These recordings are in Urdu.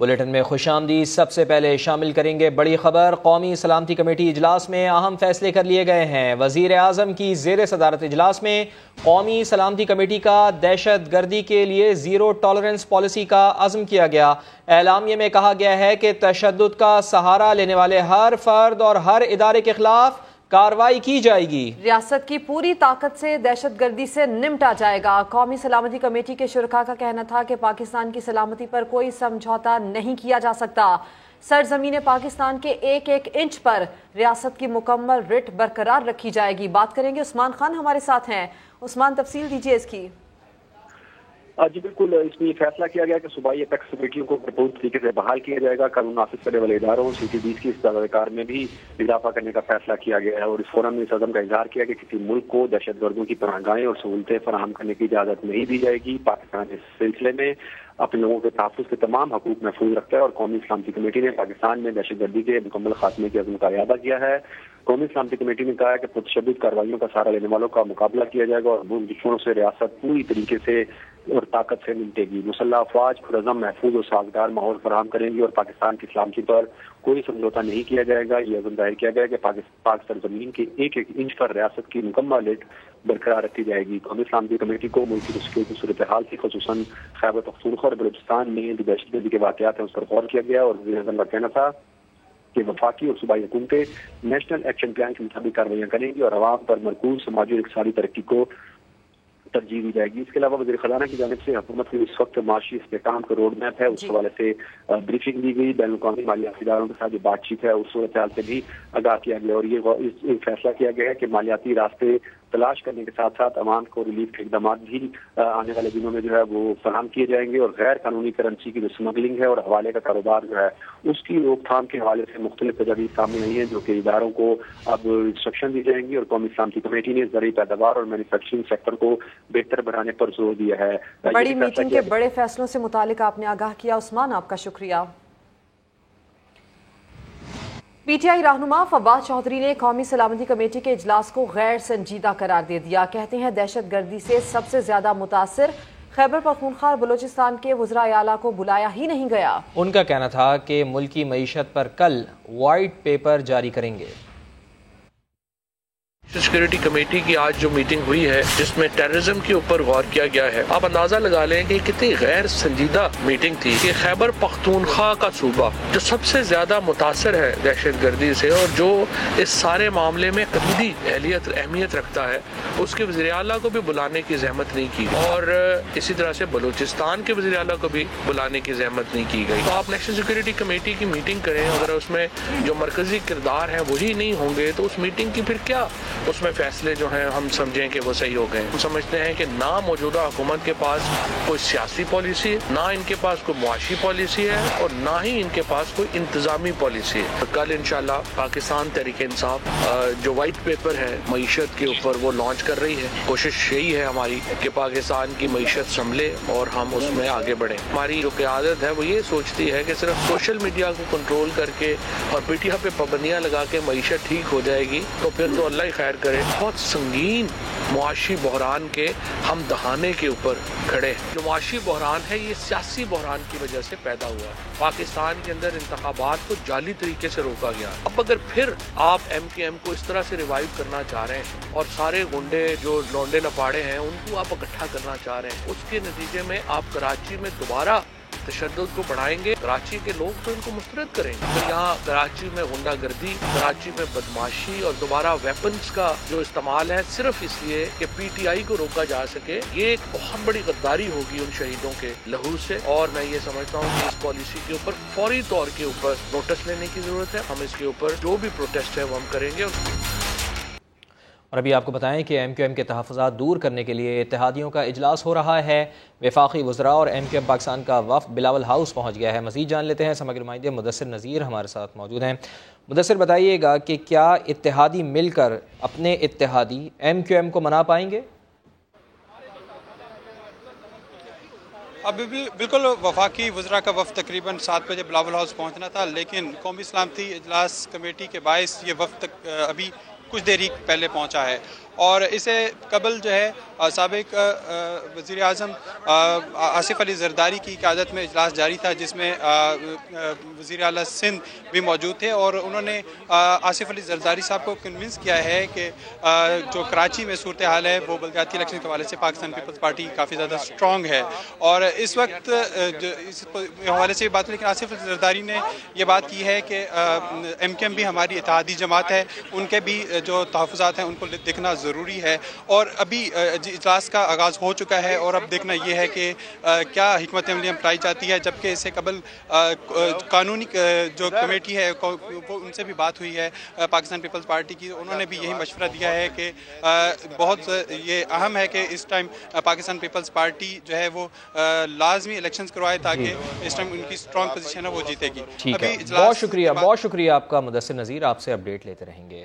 بلیٹن میں خوش آمدید۔ سب سے پہلے شامل کریں گے بڑی خبر۔ قومی سلامتی کمیٹی اجلاس میں اہم فیصلے کر لیے گئے ہیں۔ وزیر اعظم کی زیر صدارت اجلاس میں قومی سلامتی کمیٹی کا دہشت گردی کے لیے زیرو ٹالرنس پالیسی کا عزم کیا گیا۔ اعلامیے میں کہا گیا ہے کہ تشدد کا سہارا لینے والے ہر فرد اور ہر ادارے کے خلاف کارروائی کی جائے گی۔ ریاست کی پوری طاقت سے دہشت گردی سے نمٹا جائے گا۔ قومی سلامتی کمیٹی کے شرکاء کا کہنا تھا کہ پاکستان کی سلامتی پر کوئی سمجھوتا نہیں کیا جا سکتا۔ سرزمین پاکستان کے ایک ایک انچ پر ریاست کی مکمل رٹ برقرار رکھی جائے گی۔ بات کریں گے، عثمان خان ہمارے ساتھ ہیں۔ عثمان، تفصیل دیجیے اس کی۔ جی بالکل، اس میں یہ فیصلہ کیا گیا کہ صوبائی ایپیکس کمیٹیوں کو بھرپور طریقے سے بحال کیا جائے گا۔ قانون نافذ کرنے والے اداروں CTDs کی استداد کار میں بھی اضافہ کرنے کا فیصلہ کیا گیا ہے، اور اس فورم میں اس عزم کا اظہار کیا کہ کسی ملک کو دہشت گردوں کی پناہ گاہیں اور سہولتیں فراہم کرنے کی اجازت نہیں دی جائے گی۔ پاکستان اس سلسلے میں اپنے لوگوں کے تحفظ کے تمام حقوق محفوظ رکھتا ہے، اور قومی سلامتی کمیٹی نے پاکستان میں دہشت گردی کے مکمل خاتمے کے عزم کا اعادہ کیا ہے۔ قومی سلامتی کمیٹی نے کہا ہے کہ پرتشدد کارروائیوں کا سہارا لینے والوں کا مقابلہ کیا جائے گا، اور دشمنوں سے ریاست پوری طریقے سے اور طاقت سے نمٹے گی۔ مسلح افواج پرامن، محفوظ اور سازگار ماحول فراہم کریں گی، اور پاکستان کی سلامتی پر کوئی سمجھوتا نہیں کیا جائے گا۔ یہ عزم ظاہر کیا گیا کہ پاک سرزمین کے ایک ایک انچ پر ریاست کی مکمل رٹ برقرار رکھی جائے گی۔ قومی سلامتی کمیٹی کو ملکی سکیورٹی صورتحال کی، خصوصاً خیبر پختونخوا اور بلوچستان میں جو دہشت گردی کے واقعات ہیں اس پر غور کیا گیا، اور وزیر اعظم کا کہنا تھا کہ وفاقی اور صوبائی حکومتیں نیشنل ایکشن پلان کے مطابق کارروائیاں کریں گی اور عوام پر مرکوز سماجی اور اقتصادی ترقی کو ترجیح دی جائے گی۔ اس کے علاوہ وزیر خزانہ کی جانب سے حکومت کی اس وقت معاشی استحکام کا روڈ میپ ہے، اس حوالے سے بریفنگ دی گئی۔ بین الاقوامی مالیاتی اداروں کے ساتھ جو بات چیت ہے اس صورتحال سے بھی آگاہ کیا گیا، اور یہ فیصلہ کیا گیا ہے کہ مالیاتی راستے تلاش کرنے کے ساتھ ساتھ عوام کو ریلیف کے اقدامات بھی آنے والے دنوں میں جو ہے وہ فراہم کیے جائیں گے، اور غیر قانونی کرنسی کی جو اسمگلنگ ہے اور حوالے کا کاروبار جو ہے اس کی روک تھام کے حوالے سے مختلف تجاویز سامنے آئی ہیں، جو کہ اداروں کو اب انسٹرکشن دی جائیں گی۔ اور قومی سلامتی کمیٹی نے زرعی پیداوار اور مینوفیکچرنگ سیکٹر کو بہتر بنانے پر زور دیا ہے۔ بڑی میٹنگ کے بڑے فیصلوں سے متعلق آپ نے آگاہ کیا عثمان، آپ کا شکریہ۔ PTI رہنما فواد چودھری نے قومی سلامتی کمیٹی کے اجلاس کو غیر سنجیدہ قرار دے دیا۔ کہتے ہیں دہشت گردی سے سب سے زیادہ متاثر خیبر پختونخوا اور بلوچستان کے وزراء اعلیٰ کو بلایا ہی نہیں گیا۔ ان کا کہنا تھا کہ ملکی معیشت پر کل وائٹ پیپر جاری کریں گے۔ سیکورٹی کمیٹی کی آج جو میٹنگ ہوئی ہے جس میں ٹیررزم کے اوپر غور کیا گیا ہے، آپ اندازہ لگا لیں کہ کتنی غیر سنجیدہ میٹنگ تھی کہ خیبر پختونخوا کا صوبہ جو سب سے زیادہ متاثر ہے دہشت گردی سے اور جو اس سارے معاملے میں کلیدی اہمیت رکھتا ہے، اس کے وزیر اعلیٰ کو بھی بلانے کی زحمت نہیں کی، اور اسی طرح سے بلوچستان کے وزیر اعلیٰ کو بھی بلانے کی زحمت نہیں کی گئی۔ تو آپ نیشنل سیکورٹی کمیٹی کی میٹنگ کریں، اگر اس میں جو مرکزی کردار ہیں وہی نہیں ہوں گے تو اس میٹنگ کی پھر کیا اس میں فیصلے جو ہیں ہم سمجھیں کہ وہ صحیح ہو گئے۔ ہم سمجھتے ہیں کہ نہ موجودہ حکومت کے پاس کوئی سیاسی پالیسی ہے، نہ ان کے پاس کوئی معاشی پالیسی ہے، اور نہ ہی ان کے پاس کوئی انتظامی پالیسی ہے۔ کل انشاءاللہ پاکستان تحریک انصاف جو وائٹ پیپر ہے معیشت کے اوپر وہ لانچ کر رہی ہے۔ کوشش یہی ہے ہماری کہ پاکستان کی معیشت سنبھلے اور ہم اس میں آگے بڑھیں۔ ہماری جو قیادت ہے وہ یہ سوچتی ہے کہ صرف سوشل میڈیا کو کنٹرول کر کے اور میڈیا پہ پابندیاں لگا کے معیشت ٹھیک ہو جائے گی تو پھر تو اللہ ہی خیر کرے۔ بہت سنگین معاشی بحران کے ہم دہانے کے اوپر کھڑے ہیں۔ جو معاشی بحران ہے یہ سیاسی بحران کی وجہ سے پیدا ہوا ہے۔ پاکستان کے اندر انتخابات کو جعلی طریقے سے روکا گیا۔ اب اگر پھر آپ MKM کو اس طرح سے ریوائیو کرنا چاہ رہے ہیں اور سارے گنڈے جو لونڈے لپاڑے ہیں ان کو آپ اکٹھا کرنا چاہ رہے ہیں، اس کے نتیجے میں آپ کراچی میں دوبارہ تشدد کو بڑھائیں گے۔ کراچی کے لوگ تو ان کو مسترد کریں گے۔ پھر یہاں کراچی میں غنڈہ گردی، کراچی میں بدماشی اور دوبارہ ویپنز کا جو استعمال ہے صرف اس لیے کہ PTI کو روکا جا سکے، یہ ایک بہت بڑی غداری ہوگی ان شہیدوں کے لہو سے۔ اور میں یہ سمجھتا ہوں کہ اس پالیسی کے اوپر فوری طور کے اوپر نوٹس لینے کی ضرورت ہے۔ ہم اس کے اوپر جو بھی پروٹیسٹ ہے وہ ہم کریں گے۔ اور ابھی آپ کو بتائیں کہ MQM کے تحفظات دور کرنے کے لیے اتحادیوں کا اجلاس ہو رہا ہے۔ وفاقی وزراء اور MQM پاکستان کا وفد بلاول ہاؤس پہنچ گیا ہے۔ مزید جان لیتے ہیں، سماجی نمائندے مدثر نذیر ہمارے ساتھ موجود ہیں۔ مدثر، بتائیے گا کہ کیا اتحادی مل کر اپنے اتحادی MQM کو منا پائیں گے؟ ابھی بھی بالکل وفاقی وزراء کا وفد تقریباً 7 بجے بلاول ہاؤس پہنچنا تھا، لیکن قومی سلامتی اجلاس کمیٹی کے باعث یہ وفد ابھی کچھ دیر ہی پہلے پہنچا ہے، اور اسے قبل جو ہے سابق وزیر اعظم آصف علی زرداری کی قیادت میں اجلاس جاری تھا، جس میں وزیر اعلیٰ سندھ بھی موجود تھے، اور انہوں نے آصف علی زرداری صاحب کو کنونس کیا ہے کہ جو کراچی میں صورتحال ہے وہ بلدیاتی الیکشن کے حوالے سے پاکستان پیپلز پارٹی کافی زیادہ اسٹرانگ ہے، اور اس وقت اس حوالے سے بات، لیکن آصف علی زرداری نے یہ بات کی ہے کہ ایم کیو ایم بھی ہماری اتحادی جماعت ہے، ان کے بھی جو تحفظات ہیں ان کو دیکھنا ضروری ہے، اور ابھی اجلاس کا آغاز ہو چکا ہے، اور اب دیکھنا یہ ہے کہ کیا حکمت عملی اپنائی جاتی ہے، جبکہ اس سے قبل قانونی جو کمیٹی ہے وہ ان سے بھی بات ہوئی ہے پاکستان پیپلز پارٹی کی، انہوں نے بھی یہی مشورہ دیا ہے کہ بہت یہ اہم ہے کہ اس ٹائم پاکستان پیپلز پارٹی جو ہے وہ لازمی الیکشنز کروائے تاکہ اس ٹائم ان کی اسٹرانگ پوزیشن ہے وہ جیتے گی۔ ٹھیک ہے، بہت شکریہ آپ کا مدثر نذیر، آپ سے اپڈیٹ لیتے رہیں گے۔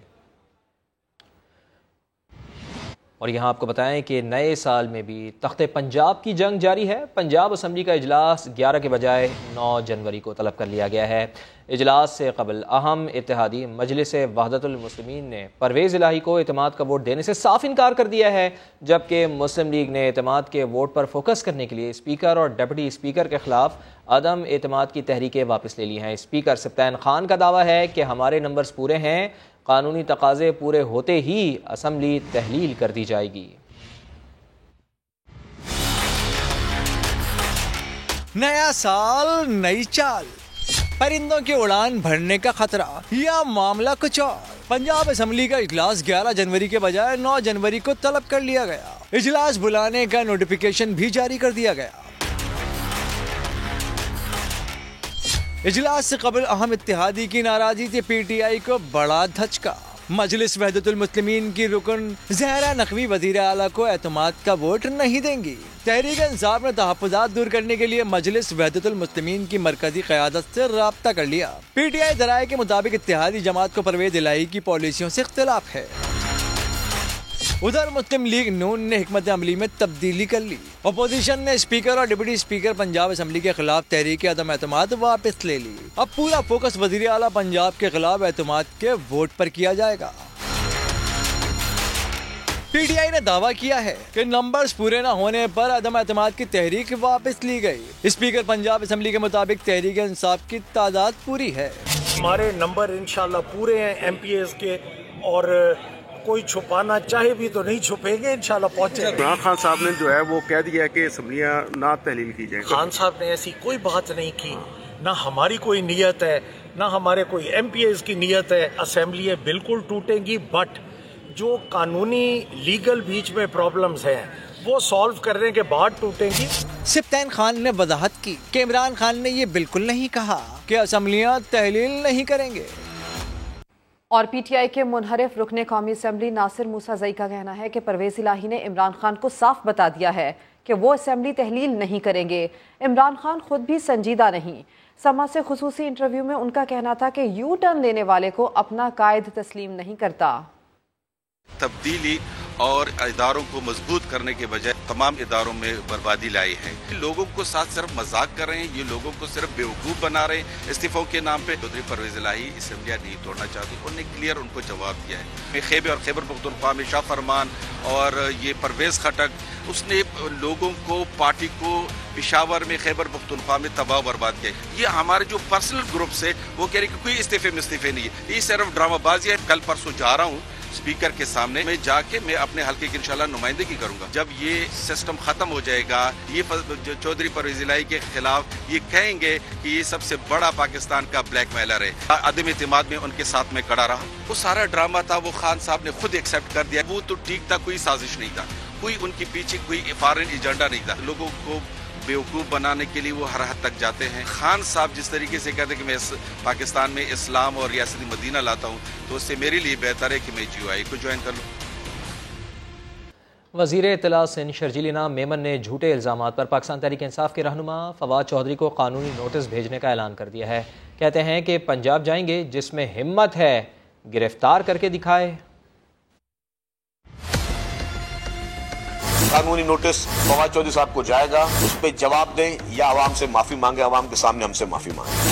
اور یہاں آپ کو بتائیں کہ نئے سال میں بھی تخت پنجاب کی جنگ جاری ہے۔ پنجاب اسمبلی کا اجلاس 11 کے بجائے 9 جنوری کو طلب کر لیا گیا ہے۔ اجلاس سے قبل اہم اتحادی مجلس وحدت المسلمین نے پرویز الہی کو اعتماد کا ووٹ دینے سے صاف انکار کر دیا ہے، جبکہ مسلم لیگ نے اعتماد کے ووٹ پر فوکس کرنے کے لیے اسپیکر اور ڈپٹی اسپیکر کے خلاف عدم اعتماد کی تحریکیں واپس لے لی ہیں۔ اسپیکر سبطین خان کا دعویٰ ہے کہ ہمارے نمبرز پورے ہیں، قانونی تقاضے پورے ہوتے ہی اسمبلی تحلیل کر دی جائے گی۔ نیا سال نئی چال، پرندوں کی اڑان بھرنے کا خطرہ یا معاملہ کچھ اور۔ پنجاب اسمبلی کا اجلاس 11 جنوری کے بجائے 9 جنوری کو طلب کر لیا گیا۔ اجلاس بلانے کا نوٹیفیکیشن بھی جاری کر دیا گیا۔ اجلاس سے قبل اہم اتحادی کی ناراضی سے پی ٹی آئی کو بڑا دھچکا۔ مجلس وحدت المسلمین کی رکن زہرا نقوی وزیر اعلیٰ کو اعتماد کا ووٹ نہیں دیں گی۔ تحریک انصاف نے تحفظات دور کرنے کے لیے مجلس وحدت المسلمین کی مرکزی قیادت سے رابطہ کر لیا۔ پی ٹی آئی ذرائع کے مطابق اتحادی جماعت کو پرویز الہی کی پالیسیوں سے اختلاف ہے۔ ادھر مسلم لیگ نون نے حکمت عملی میں تبدیلی کر لی۔ اپوزیشن نے اسپیکر اور ڈپٹی اسپیکر پنجاب اسمبلی کے خلاف تحریک عدم اعتماد واپس لے لی۔ اب پورا فوکس وزیر اعلیٰ پنجاب کے خلاف اعتماد کے ووٹ پر کیا جائے گا۔ پی ٹی آئی نے دعویٰ کیا ہے کہ نمبرز پورے نہ ہونے پر عدم اعتماد کی تحریک واپس لی گئی۔ اسپیکر پنجاب اسمبلی کے مطابق تحریک انصاف کی تعداد پوری ہے۔ ہمارے نمبر انشاءاللہ پورے ہیں ایم پی ایز کے، اور کوئی چھپانا چاہے بھی تو نہیں چھپیں گے، انشاءاللہ پہنچیں گے۔ عمران خان صاحب نے جو ہے وہ کہہ دیا ہے کہ اسمبلیاں نہ تحلیل کی جائیں۔ خان صاحب نے ایسی کوئی بات نہیں کی، نہ ہماری کوئی نیت ہے، نہ ہمارے کوئی ایم پی ایز کی نیت ہے۔ اسمبلیاں بالکل ٹوٹیں گی، بٹ جو قانونی لیگل بیچ میں پرابلمز ہیں وہ سالو کرنے کے بعد ٹوٹیں گی۔ سبطین خان نے وضاحت کی کہ عمران خان نے یہ بالکل نہیں کہا کہ اسمبلیاں تحلیل نہیں کریں گے۔ اور پی ٹی آئی کے منحرف رکن قومی اسمبلی ناصر موسیٰ زئی کا کہنا ہے کہ پرویز الہی نے عمران خان کو صاف بتا دیا ہے کہ وہ اسمبلی تحلیل نہیں کریں گے۔ عمران خان خود بھی سنجیدہ نہیں۔ سما سے خصوصی انٹرویو میں ان کا کہنا تھا کہ یو ٹرن لینے والے کو اپنا قائد تسلیم نہیں کرتا۔ تبدیلی اور اداروں کو مضبوط کرنے کے بجائے تمام اداروں میں بربادی لائی ہے۔ لوگوں کو ساتھ صرف مذاق کر رہے ہیں، یہ لوگوں کو صرف بیوقوف بنا رہے ہیں استعفوں کے نام پہ۔ چودھری پرویز الہی اسمبلیاں نہیں توڑنا چاہتی، انہوں نے کلیئر ان کو جواب دیا ہے۔ خیبر اور خیبر پختونخوا میں شاہ فرمان اور یہ پرویز خٹک، اس نے لوگوں کو، پارٹی کو پشاور میں خیبر پختونخوا میں تباہ برباد کیا۔ یہ ہمارے جو پرسنل گروپس ہے وہ کہہ رہے کہ کوئی استعفے نہیں ہے، یہ صرف ڈرامہ بازی ہے۔ کل پرسوں جا رہا ہوں اسپیکر کے سامنے، میں جا کے میں اپنے حلقے کی انشاءاللہ نمائندگی کروں گا۔ جب یہ سسٹم ختم ہو جائے گا، یہ چودھری پرویز الہی کے خلاف یہ کہیں گے کہ یہ سب سے بڑا پاکستان کا بلیک میلر ہے، عدم اعتماد میں ان کے ساتھ میں کھڑا رہا۔ وہ سارا ڈرامہ تھا، وہ خان صاحب نے خود ایکسیپٹ کر دیا۔ وہ تو ٹھیک تھا، کوئی سازش نہیں تھا، کوئی ان کے پیچھے کوئی فارن ایجنڈا نہیں تھا۔ لوگوں کو بیوقوف بنانے کے لیے وہ ہر حد تک جاتے ہیں۔ خان صاحب جس طریقے سے کہتے ہیں کہ میں پاکستان میں اسلام اور ریاست مدینہ لاتا ہوں، تو اس سے میرے لیے بہتر ہے کہ میں جی او آئی کو جوائن کر لوں۔ وزیر اطلاع سندھ شرجیل انعام میمن نے جھوٹے الزامات پر پاکستان تحریک انصاف کے رہنما فواد چودھری کو قانونی نوٹس بھیجنے کا اعلان کر دیا ہے۔ کہتے ہیں کہ پنجاب جائیں گے، جس میں ہمت ہے گرفتار کر کے دکھائے۔ قانونی نوٹس فواد چودھری صاحب کو جائے گا، اس پہ جواب دیں یا عوام سے معافی مانگے، عوام کے سامنے ہم سے معافی مانگے۔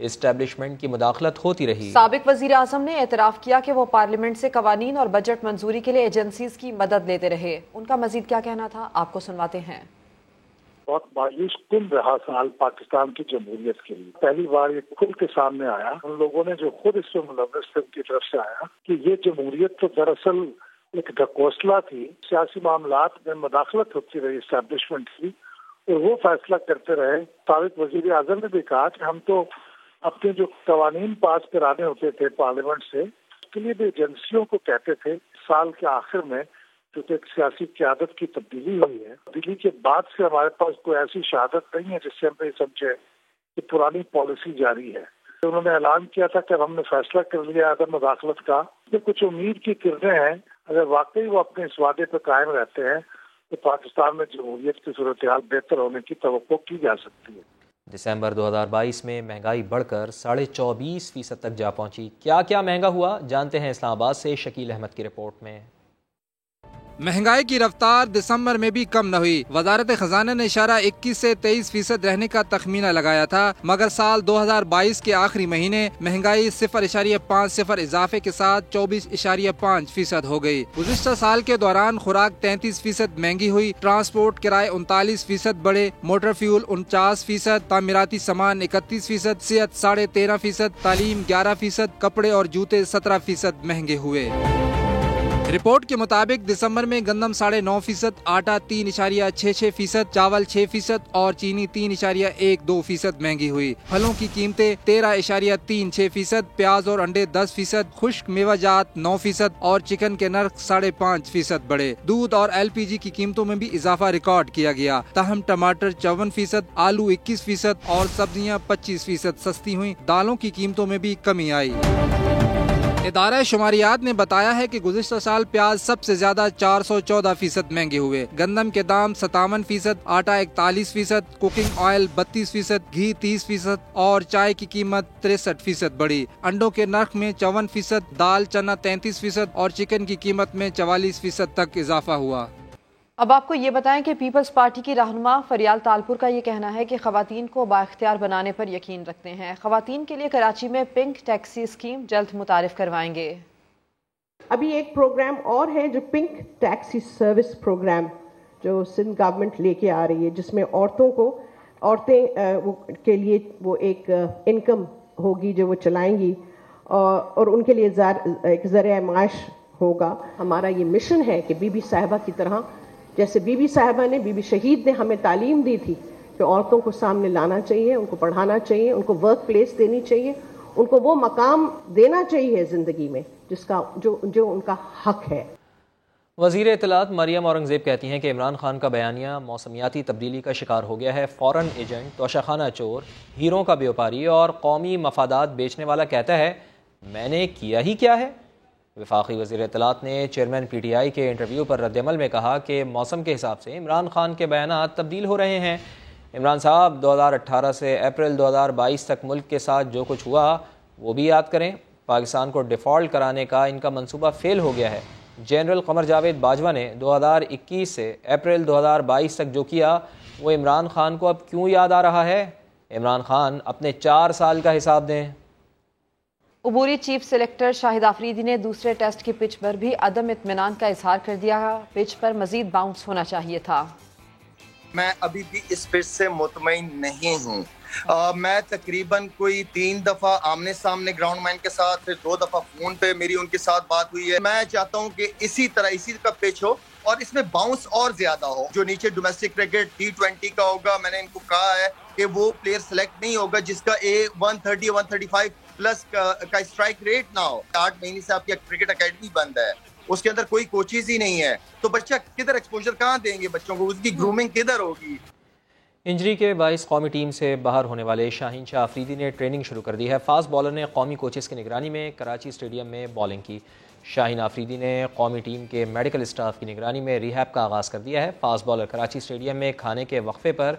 اسٹیبلشمنٹ کی مداخلت ہوتی رہی۔ سابق وزیر اعظم نے اعتراف کیا کہ وہ پارلیمنٹ سے قوانین اور بجٹ منظوری کے لیے ایجنسیز کی مدد لیتے رہے۔ ان کا مزید کیا کہنا تھا، آپ کو سنواتے ہیں۔ بہت مایوس کن رہا سال پاکستان کی جمہوریت کے لیے۔ پہلی بار یہ کھل کے سامنے آیا، ان لوگوں نے جو خود اس میں ملوث تھے ان کی طرف سے آیا کہ یہ جمہوریت تو دراصل ایک ڈھکوسلا تھی، سیاسی معاملات میں مداخلت ہوتی رہی اسٹیبلشمنٹ کی، اور وہ فیصلہ کرتے رہے۔ سابق وزیر اعظم نے بھی کہا کہ ہم تو اپنے جو قوانین پاس کرانے ہوتے تھے پارلیمنٹ سے، اس کے لیے بھی ایجنسیوں کو کہتے تھے۔ سال کے آخر میں کیونکہ ایک سیاسی قیادت کی تبدیلی ہوئی ہے، تبدیلی کے بعد سے ہمارے پاس کوئی ایسی شہادت نہیں ہے جس سے ہم یہ سمجھے کہ پرانی پالیسی جاری ہے۔ انہوں نے اعلان کیا تھا کہ ہم نے فیصلہ کر لیا عدم مداخلت کا۔ یہ کچھ امید کی کرنیں ہیں، اگر واقعی وہ اپنے اس وعدے پر قائم رہتے ہیں تو پاکستان میں جمہوریت کی صورتحال بہتر ہونے کی توقع کی جا سکتی ہے۔ دسمبر 2022 میں مہنگائی بڑھ کر 24.5% تک جا پہنچی۔ کیا کیا مہنگا ہوا، جانتے ہیں اسلام آباد سے شکیل احمد کی رپورٹ میں۔ مہنگائی کی رفتار دسمبر میں بھی کم نہ ہوئی۔ وزارت خزانہ نے اشارہ 21 سے 23% رہنے کا تخمینہ لگایا تھا، مگر سال 2022 کے آخری مہینے مہنگائی 0.50 اضافے کے ساتھ 24.5% ہو گئی۔ گزشتہ سال کے دوران خوراک 33% مہنگی ہوئی، ٹرانسپورٹ کرائے 39% بڑھے، موٹر فیول 49%، تعمیراتی سامان 31%، صحت 13.5%، تعلیم 11%، کپڑے اور جوتے 17% مہنگے ہوئے۔ رپورٹ کے مطابق دسمبر میں گندم 9.5%، آٹا 3.66%، چاول 6% اور چینی 3.12% مہنگی ہوئی۔ پھلوں کی قیمتیں 13.36%، پیاز اور انڈے 10%، خشک میوہ جات 9% اور چکن کے نرخ 5.5% بڑھے۔ دودھ اور LPG کی قیمتوں میں بھی اضافہ ریکارڈ کیا گیا، تاہم ٹماٹر 54%، آلو 21% اور سبزیاں 25% سستی ہوئیں۔ دالوں کی قیمتوں میں بھی کمی آئی۔ ادارہ شماریات نے بتایا ہے کہ گزشتہ سال پیاز سب سے زیادہ 414% مہنگے ہوئے، گندم کے دام 57%، آٹا 41%، کوکنگ آئل 32%، گھی 30% اور چائے کی قیمت 63% بڑھی۔ انڈوں کے نرخ میں 54%، دال چنا 33% اور چکن کی قیمت میں 44% تک اضافہ ہوا۔ اب آپ کو یہ بتائیں کہ پیپلز پارٹی کی رہنما فریال تالپور کا یہ کہنا ہے کہ خواتین کو بااختیار بنانے پر یقین رکھتے ہیں۔ خواتین کے لیے کراچی میں پنک ٹیکسی اسکیم جلد متعارف کروائیں گے۔ ابھی ایک پروگرام اور ہے جو پنک ٹیکسی سروس پروگرام جو سندھ گورنمنٹ لے کے آ رہی ہے، جس میں عورتیں کے لیے وہ ایک انکم ہوگی جو وہ چلائیں گی اور ان کے لیے ایک ذریعہ معاش ہوگا۔ ہمارا یہ مشن ہے کہ بی بی صاحبہ کی طرح، جیسے بی بی صاحبہ نے، بی بی شہید نے ہمیں تعلیم دی تھی کہ عورتوں کو سامنے لانا چاہیے، ان کو پڑھانا چاہیے، ان کو ورک پلیس دینی چاہیے، ان کو وہ مقام دینا چاہیے زندگی میں جو ان کا حق ہے۔ وزیر اطلاعات مریم اورنگزیب کہتی ہیں کہ عمران خان کا بیانیہ موسمیاتی تبدیلی کا شکار ہو گیا ہے۔ فورن ایجنٹ، توشخانہ چور، ہیروں کا بیوپاری اور قومی مفادات بیچنے والا کہتا ہے میں نے کیا ہی کیا ہے۔ وفاقی وزیر اطلاعات نے چیئرمین PTI کے انٹرویو پر رد عمل میں کہا کہ موسم کے حساب سے عمران خان کے بیانات تبدیل ہو رہے ہیں۔ عمران صاحب 2018 سے اپریل 2022 تک ملک کے ساتھ جو کچھ ہوا وہ بھی یاد کریں۔ پاکستان کو ڈیفالٹ کرانے کا ان کا منصوبہ فیل ہو گیا ہے۔ جنرل قمر جاوید باجوہ نے 2021 سے اپریل 2022 تک جو کیا وہ عمران خان کو اب کیوں یاد آ رہا ہے؟ عمران خان اپنے 4 سال کا حساب دیں۔ عبوری چیف سلیکٹر شاہد آفریدی نے دوسرے ٹیسٹ کی پچ پر بھی عدم اطمینان کا اظہار کر دیا۔ پچ پر مزید باؤنس ہونا چاہیے تھا۔ میں ابھی بھی اس پچ سے مطمئن نہیں ہوں۔ میں تقریباً کوئی 3 دفعہ آمنے سامنے گراؤنڈ مین کے ساتھ، پھر 2 دفعہ فون پہ میری ان کے ساتھ بات ہوئی ہے۔ میں چاہتا ہوں کہ اسی کا پچ ہو اور اس میں باؤنس اور زیادہ ہو۔ جو نیچے ڈومیسٹک کرکٹ T20 کا ہوگا، میں نے ان کو کہا ہے کہ وہ پلیئر سلیکٹ نہیں ہوگا جس کا 130 135 پلس کا اسٹرائک ریٹ نہ ہو۔ 8 مہینے سے آپ کی کرکٹ اکیڈمی بند ہے، اس کے اندر کوئی کوچز ہی نہیں ہے، تو بچہ کدھر ایکسپوجر کہاں دیں گے بچوں کو؟ اس کی گرومنگ کدھر ہوگی؟ انجری کے باعث قومی ٹیم سے باہر ہونے والے شاہین شاہ آفریدی نے ٹریننگ شروع کر دی ہے۔ فاسٹ بالر نے قومی کوچز کی نگرانی میں کراچی اسٹیڈیم میں بالنگ کی۔ شاہین آفریدی نے قومی ٹیم کے میڈیکل اسٹاف کی نگرانی میں ریہیب کا آغاز کر دیا ہے۔ فاسٹ بالر کراچی اسٹیڈیم میں کھانے کے وقفے پر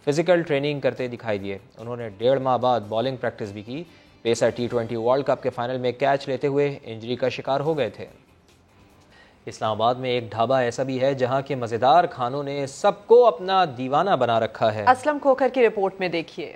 فزیکل ٹریننگ کرتے دکھائی دیے۔ انہوں نے 1.5 ماہ بعد بالنگ پریکٹس بھی کی۔ پیسر T20 ورلڈ کپ کے فائنل میں کیچ لیتے ہوئے انجری کا شکار ہو گئے تھے۔ اسلام آباد میں ایک ڈھابا ایسا بھی ہے جہاں کے مزیدار کھانوں نے سب کو اپنا دیوانہ بنا رکھا ہے۔ اسلم کھوکھر کی رپورٹ میں دیکھیے۔